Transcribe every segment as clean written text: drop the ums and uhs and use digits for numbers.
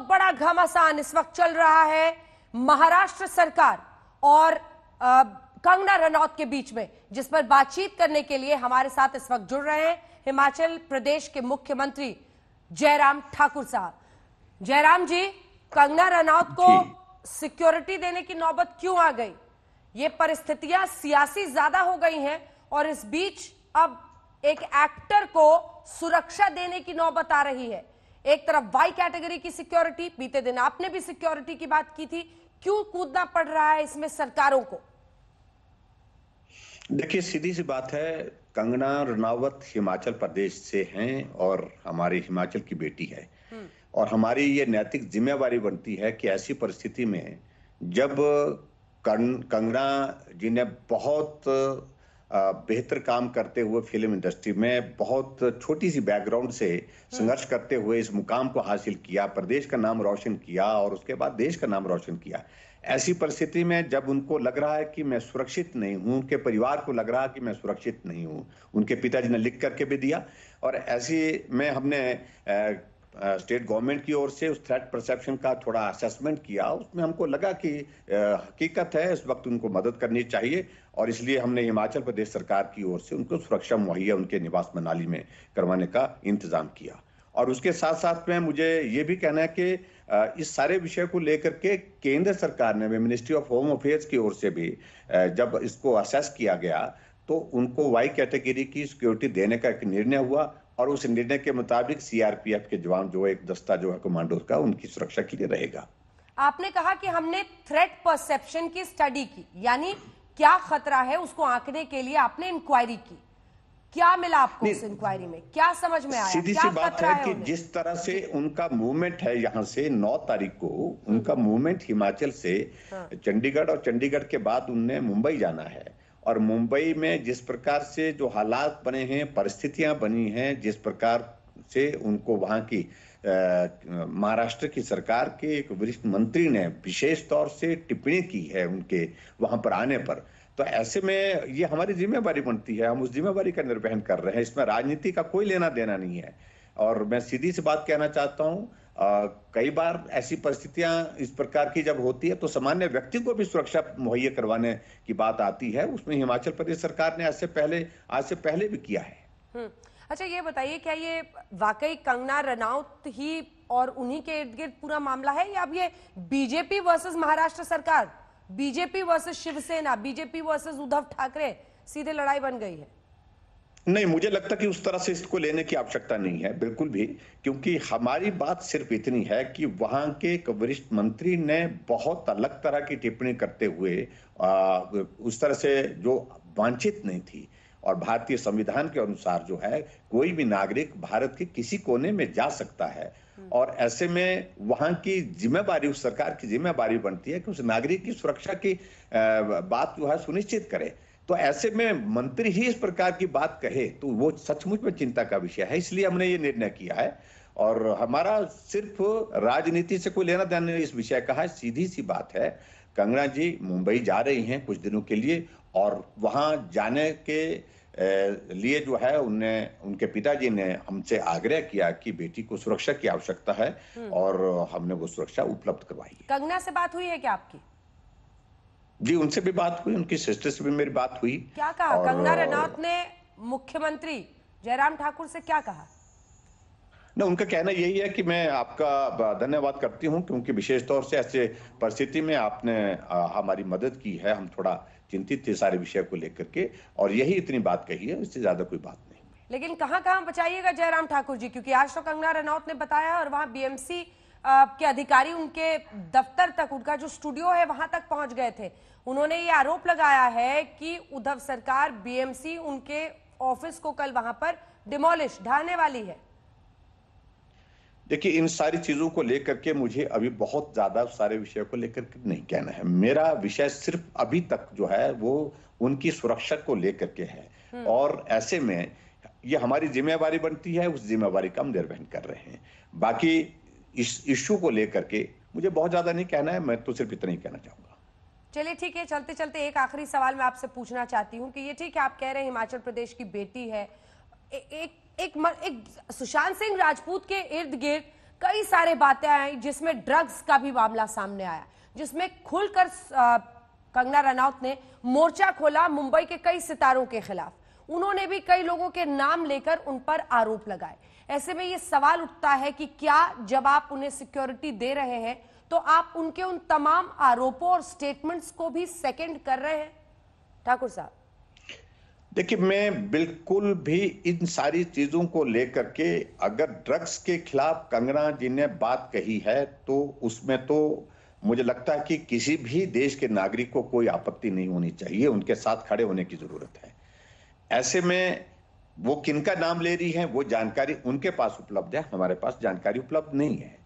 बड़ा घमासान इस वक्त चल रहा है महाराष्ट्र सरकार और कंगना रनौत के बीच में, जिस पर बातचीत करने के लिए हमारे साथ इस वक्त जुड़ रहे हैं हिमाचल प्रदेश के मुख्यमंत्री जयराम ठाकुर साहब। जयराम जी, कंगना रनौत को सिक्योरिटी देने की नौबत क्यों आ गई? ये परिस्थितियां सियासी ज्यादा हो गई हैं और इस बीच अब एक एक्टर को सुरक्षा देने की नौबत आ रही है। एक तरफ वाई कैटेगरी की सिक्योरिटी, बीते दिन आपने भी सिक्योरिटी की बात की थी, क्यों कूदना पड़ रहा है इसमें सरकारों को? देखिए, सीधी सी बात है, कंगना रनावत हिमाचल प्रदेश से हैं और हमारे हिमाचल की बेटी है और हमारी ये नैतिक जिम्मेवारी बनती है कि ऐसी परिस्थिति में जब कंगना जी ने बहुत बेहतर काम करते हुए फिल्म इंडस्ट्री में बहुत छोटी सी बैकग्राउंड से संघर्ष करते हुए इस मुकाम को हासिल किया, प्रदेश का नाम रोशन किया और उसके बाद देश का नाम रोशन किया। ऐसी परिस्थिति में जब उनको लग रहा है कि मैं सुरक्षित नहीं हूं, उनके परिवार को लग रहा है कि मैं सुरक्षित नहीं हूं, उनके पिताजी ने लिख करके भी दिया और ऐसी में हमने स्टेट गवर्नमेंट की ओर से उस थ्रेट परसेप्शन का थोड़ा असेसमेंट किया। उसमें हमको लगा कि हकीकत है, इस वक्त उनको मदद करनी चाहिए और इसलिए हमने हिमाचल प्रदेश सरकार की ओर से उनको सुरक्षा मुहैया उनके निवास मनाली में करवाने का इंतजाम किया। और उसके साथ साथ में मुझे ये भी कहना है कि इस सारे विषय को लेकर के केंद्र सरकार ने, मिनिस्ट्री ऑफ होम अफेयर्स की ओर से भी जब इसको असेस किया गया तो उनको वाई कैटेगरी की सिक्योरिटी देने का एक निर्णय हुआ और उस निर्णय के मुताबिक सीआरपीएफ के जवान जो एक दस्ता जो है कमांडो का, उनकी सुरक्षा के लिए रहेगा। आपने कहा कि हमने थ्रेट परसेप्शन की स्टडी की, यानी क्या खतरा है उसको आंकने के लिए आपने इंक्वायरी की। क्या मिला आपको उस इंक्वायरी में? क्या समझ में आया? सीधी सी बात है कि जिस तरह से उनका मूवमेंट है, यहाँ से 9 तारीख को उनका मूवमेंट हिमाचल से चंडीगढ़ और चंडीगढ़ के बाद उनने मुंबई जाना है और मुंबई में जिस प्रकार से जो हालात बने हैं, परिस्थितियां बनी हैं, जिस प्रकार से उनको वहां की महाराष्ट्र की सरकार के एक वरिष्ठ मंत्री ने विशेष तौर से टिप्पणी की है उनके वहां पर आने पर, तो ऐसे में ये हमारी जिम्मेवारी बनती है, हम उस जिम्मेवारी का निर्वहन कर रहे हैं। इसमें राजनीति का कोई लेना देना नहीं है। और मैं सीधी सी बात कहना चाहता हूं, कई बार ऐसी परिस्थितियां इस प्रकार की जब होती है तो सामान्य व्यक्ति को भी सुरक्षा मुहैया करवाने की बात आती है। उसमें हिमाचल प्रदेश सरकार ने आज से पहले भी किया है। अच्छा, ये बताइए, क्या ये वाकई कंगना रनौत ही और उन्हीं के इर्द गिर्द पूरा मामला है या अब ये बीजेपी वर्सेस महाराष्ट्र सरकार, BJP versus Shiv Sena, BJP versus Uddhav Thackeray सीधे लड़ाई बन गई है? नहीं, मुझे लगता कि उस तरह से इसको लेने की आवश्यकता नहीं है बिल्कुल भी, क्योंकि हमारी बात सिर्फ इतनी है कि वहां के एक वरिष्ठ मंत्री ने बहुत अलग तरह की टिप्पणी करते हुए उस तरह से जो वांछित नहीं थी और भारतीय संविधान के अनुसार जो है कोई भी नागरिक भारत के किसी कोने में जा सकता है और ऐसे में वहां की जिम्मेवारी, उस सरकार की जिम्मेवारी बनती है कि उस नागरिक की सुरक्षा की बात जो है सुनिश्चित करे। तो ऐसे में मंत्री ही इस प्रकार की बात कहे तो वो सचमुच में चिंता का विषय है। इसलिए हमने ये निर्णय किया है और हमारा सिर्फ राजनीति से कोई लेना देना इस विषय का है। सीधी सी बात है, कंगना जी मुंबई जा रही हैं कुछ दिनों के लिए और वहां जाने के लिए जो है उनके पिताजी ने हमसे आग्रह किया कि बेटी को सुरक्षा की आवश्यकता है और हमने वो सुरक्षा उपलब्ध करवाई है। कंगना से बात हुई है क्या आपकी? जी, उनसे भी बात हुई, उनकी सिस्टर से भी मेरी बात हुई। क्या कहा कंगना रनौत ने? मुख्यमंत्री जयराम ठाकुर से क्या कहा? ना, उनका कहना यही है कि मैं आपका धन्यवाद करती हूं क्योंकि विशेष तौर से ऐसे परिस्थिति में आपने हमारी मदद की है। हम थोड़ा चिंतित थे सारे विषय को लेकर के और यही इतनी बात कही है, इससे ज्यादा कोई बात नहीं। लेकिन कहां बचाइएगा जयराम ठाकुर जी, क्योंकि आज तो कंगना रनौत ने बताया और वहां बीएमसी के अधिकारी उनके दफ्तर तक, उनका जो स्टूडियो है वहां तक पहुंच गए थे। उन्होंने ये आरोप लगाया है कि उद्धव सरकार बीएमसी उनके ऑफिस को कल वहां पर डिमोलिश, ढाने वाली है। देखिए, इन सारी चीजों को लेकर के मुझे अभी बहुत ज्यादा सारे विषय को लेकर के नहीं कहना है। मेरा विषय सिर्फ अभी तक जो है वो उनकी सुरक्षा को लेकर के है और ऐसे में ये हमारी जिम्मेवारी बनती है, उस जिम्मेवारी का हम निर्वहन कर रहे हैं। बाकी इस इश्यू को लेकर के मुझे बहुत ज्यादा नहीं कहना है, मैं तो सिर्फ इतना ही कहना चाहूंगा। चलिए ठीक है, चलते चलते एक आखिरी सवाल मैं आपसे पूछना चाहती हूँ कि ये ठीक है, आप कह रहे हैं हिमाचल प्रदेश की बेटी है, एक सुशांत सिंह राजपूत के इर्द गिर्द कई सारे बातें आई, जिसमें ड्रग्स का भी मामला सामने आया, जिसमें खुलकर कंगना रनौत ने मोर्चा खोला मुंबई के कई सितारों के खिलाफ। उन्होंने भी कई लोगों के नाम लेकर उन पर आरोप लगाए। ऐसे में ये सवाल उठता है कि क्या जब आप उन्हें सिक्योरिटी दे रहे हैं तो आप उनके उन तमाम आरोपों और स्टेटमेंट्स को भी सेकंड कर रहे हैं? ठाकुर साहब, देखिए, मैं बिल्कुल भी इन सारी चीजों को लेकर के, अगर ड्रग्स के खिलाफ कंगना जी ने बात कही है तो उसमें तो मुझे लगता है कि किसी भी देश के नागरिक को कोई आपत्ति नहीं होनी चाहिए, उनके साथ खड़े होने की जरूरत है। ऐसे में वो किनका नाम ले रही हैं वो जानकारी उनके पास उपलब्ध है, हमारे पास जानकारी उपलब्ध नहीं है।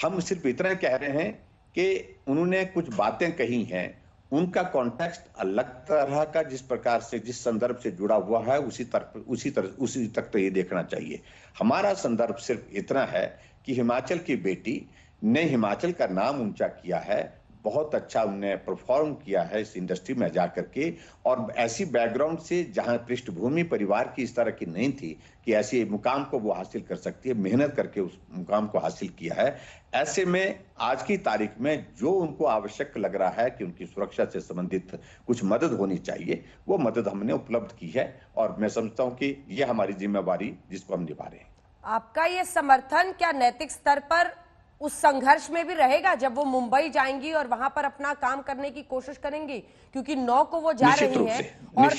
हम सिर्फ इतना कह रहे हैं कि उन्होंने कुछ बातें कही हैं, उनका कॉन्टेक्स्ट अलग तरह का, जिस प्रकार से जिस संदर्भ से जुड़ा हुआ है उसी तक तो ये देखना चाहिए। हमारा संदर्भ सिर्फ इतना है कि हिमाचल की बेटी ने हिमाचल का नाम ऊंचा किया है, बहुत अच्छा उन्होंने परफॉर्म किया है इस इंडस्ट्री में जाकर के, और ऐसी बैकग्राउंड से जहां पृष्ठभूमि परिवार की इस तरह की नहीं थी कि ऐसी मुकाम को वो हासिल कर सकती है, मेहनत करके उस मुकाम को हासिल किया है। ऐसे में आज की तारीख में जो उनको आवश्यक लग रहा है कि उनकी सुरक्षा से संबंधित कुछ मदद होनी चाहिए, वो मदद हमने उपलब्ध की है, और मैं समझता हूं कि ये हमारी जिम्मेवारी जिसको हम निभा रहे हैं। आपका ये समर्थन क्या नैतिक स्तर पर उस संघर्ष में भी रहेगा जब वो मुंबई जाएंगी और वहां पर अपना काम करने की कोशिश करेंगी? क्योंकि 9 को वो जा रही हैं और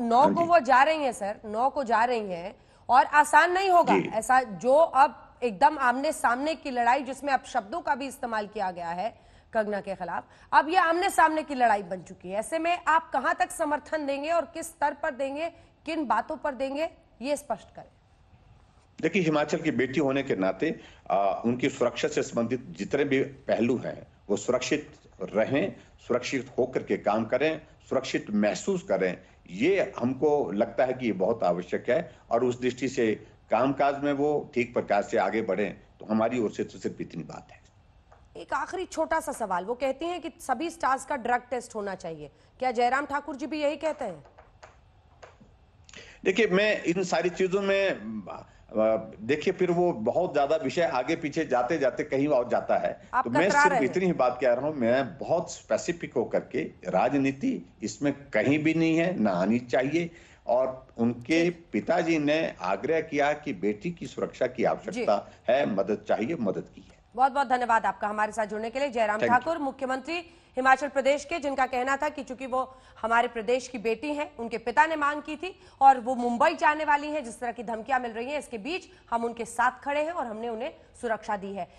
9 को वो जा रही हैं सर, 9 को जा रही हैं, और आसान नहीं होगा ऐसा, जो अब एकदम आमने सामने की लड़ाई, जिसमें अब शब्दों का भी इस्तेमाल किया गया है कंगना के खिलाफ, अब ये आमने सामने की लड़ाई बन चुकी है। ऐसे में आप कहां तक समर्थन देंगे और किस स्तर पर देंगे, किन बातों पर देंगे, ये स्पष्ट करें। देखिए, हिमाचल की बेटी होने के नाते उनकी सुरक्षा से संबंधित जितने भी पहलू हैं वो सुरक्षित रहें, सुरक्षित होकर के काम करें, सुरक्षित महसूस करें, ये हमको लगता है कि ये बहुत आवश्यक है। और उस दृष्टि से कामकाज में वो ठीक प्रकार से आगे बढ़ें, तो हमारी ओर से तो सिर्फ इतनी बात है। एक आखिरी छोटा सा सवाल, वो कहती हैं कि सभी स्टार्स का ड्रग टेस्ट होना चाहिए, क्या जयराम ठाकुर जी भी यही कहते हैं? देखिए, मैं इन सारी चीजों में देखिए फिर वो बहुत ज्यादा विषय आगे पीछे जाते जाते कहीं और जाता है, तो मैं सिर्फ इतनी ही बात कह रहा हूं, मैं बहुत स्पेसिफिक होकर के, राजनीति इसमें कहीं भी नहीं है, ना आनी चाहिए। और उनके पिताजी ने आग्रह किया कि बेटी की सुरक्षा की आवश्यकता है, मदद चाहिए, मदद की है। बहुत बहुत धन्यवाद आपका हमारे साथ जुड़ने के लिए। जयराम ठाकुर, मुख्यमंत्री हिमाचल प्रदेश के, जिनका कहना था कि चूंकि वो हमारे प्रदेश की बेटी हैं, उनके पिता ने मांग की थी और वो मुंबई जाने वाली हैं, जिस तरह की धमकियां मिल रही हैं, इसके बीच हम उनके साथ खड़े हैं और हमने उन्हें सुरक्षा दी है।